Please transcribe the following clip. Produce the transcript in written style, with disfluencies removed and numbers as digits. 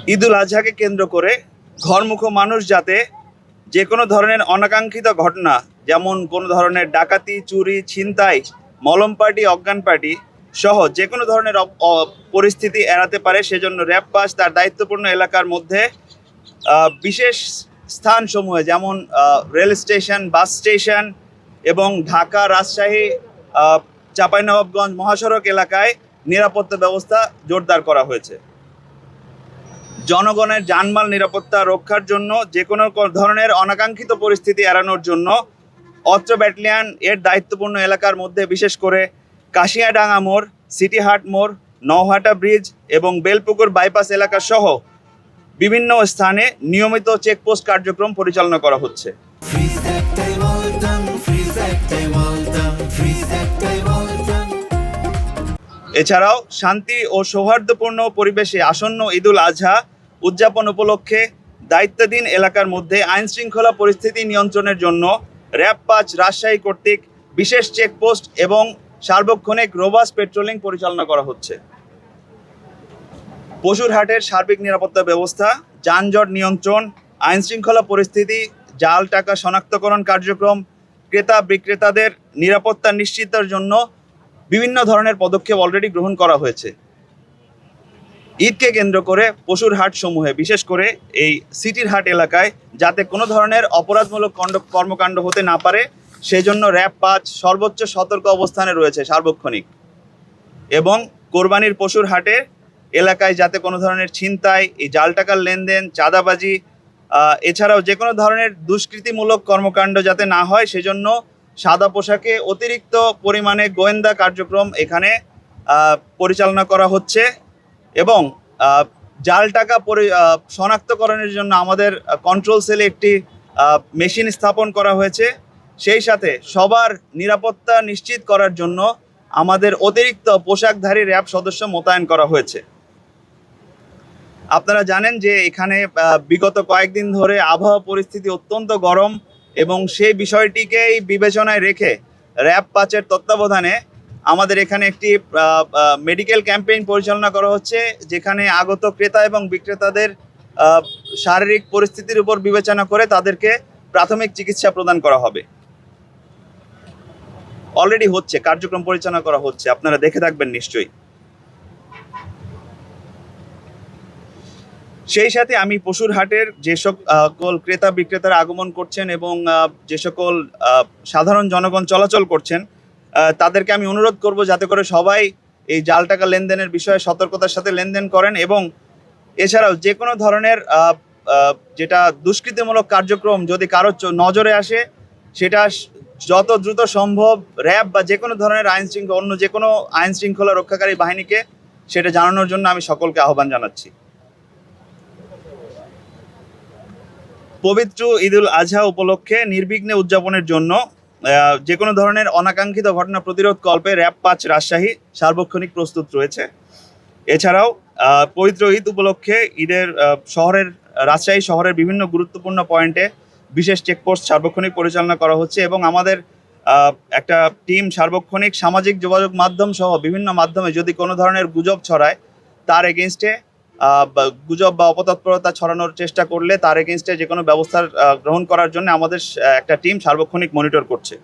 ঈদুল আজহাকে কেন্দ্র করে ঘরমুখো মানুষ যাতে যে কোনো ধরনের অনাকাঙ্ক্ষিত ঘটনা, যেমন কোনো ধরনের ডাকাতি, চুরি, ছিনতাই, মলম পার্টি, অজ্ঞান পার্টি সহ যে কোনো ধরনের পরিস্থিতি এড়াতে পারে, সেজন্য র্যাব পাস তার দায়িত্বপূর্ণ এলাকার মধ্যে বিশেষ স্থানসমূহে যেমন রেল স্টেশন, বাস স্টেশন এবং ঢাকা, রাজশাহী, চাঁপাইনবাবগঞ্জ মহাসড়ক এলাকায় নিরাপত্তা ব্যবস্থা জোরদার করা হয়েছে। জনগণের জানমাল নিরাপত্তা রক্ষার জন্য যে কোনো ধরনের অনাকাঙ্ক্ষিত পরিস্থিতি এড়ানোর জন্য অত্র ব্যাটালিয়ন এর দায়িত্বপূর্ণ এলাকার মধ্যে বিশেষ করে কাশিয়াডাঙ্গা মোড়, সিটিহাট মোড়, নওহাটা ব্রিজ এবং বেলপুকুর বাইপাস এলাকা সহ বিভিন্ন স্থানে নিয়মিত চেকপোস্ট কার্যক্রম পরিচালনা করা হচ্ছে। এছাড়াও শান্তি ও সৌহার্দ্যপূর্ণ পরিবেশে আসন্ন ঈদুল আজহা উদযাপন উপলক্ষে দায়িত্বাধীন এলাকার মধ্যে আইন শৃঙ্খলা পরিস্থিতি নিয়ন্ত্রণের জন্য র্যাব ৫ রাজশাহী কর্তৃক বিশেষ চেকপোস্ট এবং সার্বক্ষণিক রোবাস্ট পেট্রোলিং পরিচালনা করা হচ্ছে। পশুরহাটের সার্বিক নিরাপত্তা ব্যবস্থা, যানজট নিয়ন্ত্রণ, আইন শৃঙ্খলা পরিস্থিতি, জাল টাকা শনাক্তকরণ কার্যক্রম, ক্রেতা বিক্রেতাদের নিরাপত্তা নিশ্চিতের জন্য বিভিন্ন ধরনের পদক্ষেপ অলরেডি গ্রহণ করা হয়েছে। ঈদকে কেন্দ্র করে পশুর হাট সমূহে বিশেষ করে এই সিটির হাট এলাকায় যাতে কোনো ধরনের অপরাধমূলক কর্মকাণ্ড হতে না পারে, সেজন্য র্যাব ৫ সর্বোচ্চ সতর্ক অবস্থানে রয়েছে সার্বক্ষণিক। এবং কোরবানির পশুর হাটে এলাকায় যাতে কোনো ধরনের ছিনতাই, এই জাল টাকার লেনদেন, চাঁদাবাজি এছাড়াও যে কোনো ধরনের দুষ্কৃতিমূলক কর্মকাণ্ড যাতে না হয়, সেজন্য সাদা পোশাকে অতিরিক্ত পরিমাণে গোয়েন্দা কার্যক্রম এখানে পরিচালনা করা হচ্ছে। এবং জাল টাকা শনাক্তকরণের জন্য আমাদের কন্ট্রোল সেলে একটি মেশিন স্থাপন করা হয়েছে। সেই সাথে সবার নিরাপত্তা নিশ্চিত করার জন্য আমাদের অতিরিক্ত পোশাকধারী র্যাব সদস্য মোতায়েন করা হয়েছে। আপনারা জানেন যে এখানে বিগত কয়েকদিন ধরে আবহাওয়া পরিস্থিতি অত্যন্ত গরম এবং সেই বিষয়টিকেই বিবেচনায় রেখে র্যাব ৫-এর তত্ত্বাবধানে আমাদের এখানে একটি মেডিকেল ক্যাম্পেইন পরিচালনা করা হচ্ছে, যেখানে আগত ক্রেতা এবং বিক্রেতাদের শারীরিক পরিস্থিতির উপর বিবেচনা করে তাদেরকে প্রাথমিক চিকিৎসা প্রদান করা হবে। অলরেডি হচ্ছে, কার্যক্রম পরিচালনা করা হচ্ছে, আপনারা দেখে থাকবেন নিশ্চয়ই। সেই সাথে আমি পশুর হাটের যে সকল ক্রেতা বিক্রেতারা আগমন করছেন এবং যে সকল সাধারণ জনগণ চলাচল করছেন, তাদেরকে আমি অনুরোধ করব যাতে করে সবাই এই জাল টাকা লেনদেনের বিষয়ে সতর্কতার সাথে লেনদেন করেন এবং এছাড়াও যে কোনো ধরনের যেটা দুষ্কৃতিমূলক কার্যক্রম যদি কারো নজরে আসে, সেটা যত দ্রুত সম্ভব র্যাব বা যে কোনো ধরনের অন্য যে কোনো আইন শৃঙ্খলা রক্ষাকারী বাহিনীকে সেটা জানানোর জন্য আমি সকলকে আহ্বান জানাচ্ছি। পবিত্র ঈদুল আজহা উপলক্ষে নির্বিঘ্নে উদযাপনের জন্য যে কোনো ধরনের অনাকাঙ্ক্ষিত ঘটনা প্রতিরোধ কল্পে র্যাব ৫ রাজশাহী সার্বক্ষণিক প্রস্তুত রয়েছে। এছাড়াও পবিত্র ঈদ উপলক্ষে রাজশাহী শহরের বিভিন্ন গুরুত্বপূর্ণ পয়েন্টে বিশেষ চেকপোস্ট সার্বক্ষণিক পরিচালনা করা হচ্ছে এবং আমাদের একটা টিম সার্বক্ষণিক সামাজিক যোগাযোগ মাধ্যম সহ বিভিন্ন মাধ্যমে যদি কোনো ধরনের গুজব ছড়ায়, তার এগেনস্টে গুজব বা অপতৎপরতা ছড়ানোর চেষ্টা করলে তার এগেনস্টে যে কোনো ব্যবস্থা গ্রহণ করার জন্য আমাদের একটা টিম সার্বক্ষণিক মনিটর করছে।